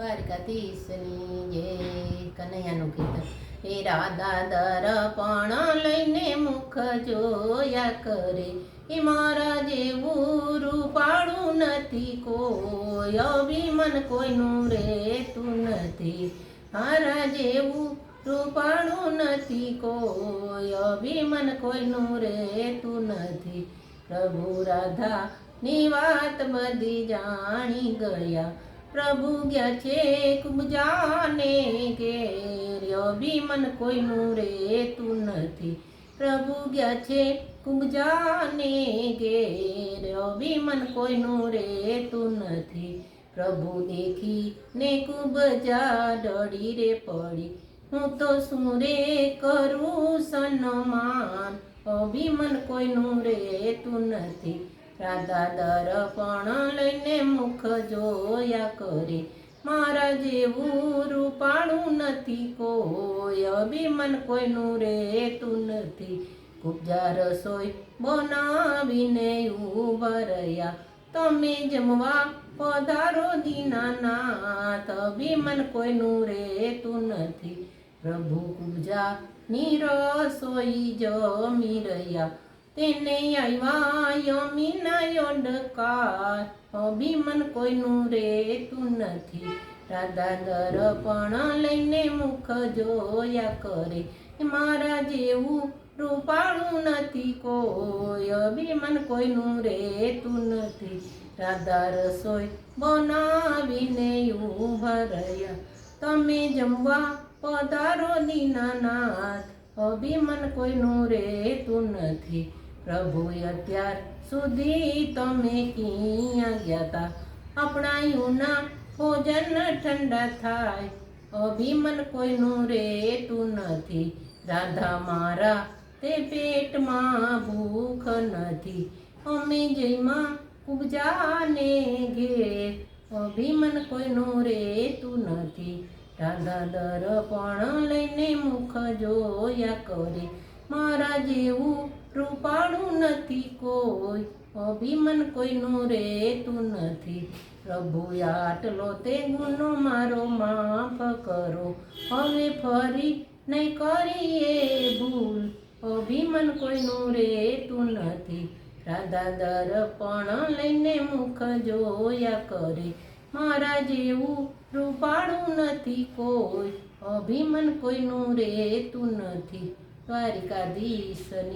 દ્વારકાધીશની જય. કનૈયાનું કીર્તન. એ રાધા દર્પણ લઈને મુખ જોયા કરે, એ મારા જેવું રૂપાળું નથી કોઈ, અભિમન કોઈનું રહેતું નથી. મારા જેવું રૂપાળું નથી કોઈ, અભિમન કોઈનું રહેતું નથી. પ્રભુ રાધાની વાત બધી જાણી ગયા, પ્રભુ ગયા છે કુબજાને ઘેર, અભિમન કોઈનું રહેતું નથી. પ્રભુ ગયા છે કુબજાને ઘેર, અભિમન કોઈનું રહેતું નથી. પ્રભુ દેખીને કુબજા ડળી રે પડી, હું તો શું રે કરું સન્માન, અભિમન કોઈનું રહેતું નથી. રાધા દર્પણ લઈને મુખ જોયા કરે, મારા જેવું રૂપાળું નથી કોઈ, અભિમન કોઈનું રહેતું નથી. કુબજા રસોઈ બનાવીને ઊભા રહ્યા, તમે જમવા પધારો દીનાનાથ, અભિમન કોઈનું રહેતું નથી. પ્રભુ કુબજાની રસોઈ જમી રહ્યા, તેને આવ્યા યમીના યોડકાર, અભિમન કોઈનું રહેતું નથી. રાધા દર્પણ લઈને મુખ જોયા કરે, મારા જેવું રૂપાળું નથી કોઈ, અભિમન કોઈનું રહેતું નથી. રાધા રસોઈ બનાવીને ઊભા રહ્યા, તમે જમવા પધારો દીનાનાથ, અભિમન કોઈનું રહેતું નથી. પ્રભુ અત્યાર સુધી તમે ક્યાં ગયા તા, આપણાયુંના ભોજન ઠંડા થાય, અભિમન કોઈનું રહેતું નથી. રાધા મારા તે પેટમાં ભૂખ નથી, અમે જઈમાં કુબજાને ઘેર, અભિમન કોઈનું રહેતું નથી. રાધા દર્પણ લઈને મુખ જોયા કરે, મારા જેવું રૂપાળું નથી કોઈ, અભિમન કોઈનું રહેતું નથી. પ્રભુ આટલો તે ગુનો મારો માફ કરો, હવે ફરી નહીં કરીએ ભૂલ, અભિમન કોઈનું રહેતું નથી. રાધા દર્પણ લઈને મુખ જોયા કરે, મારા જેવું રૂપાળું નથી કોઈ, અભિમન કોઈનું રહેતું નથી. દ્વારકાધીશની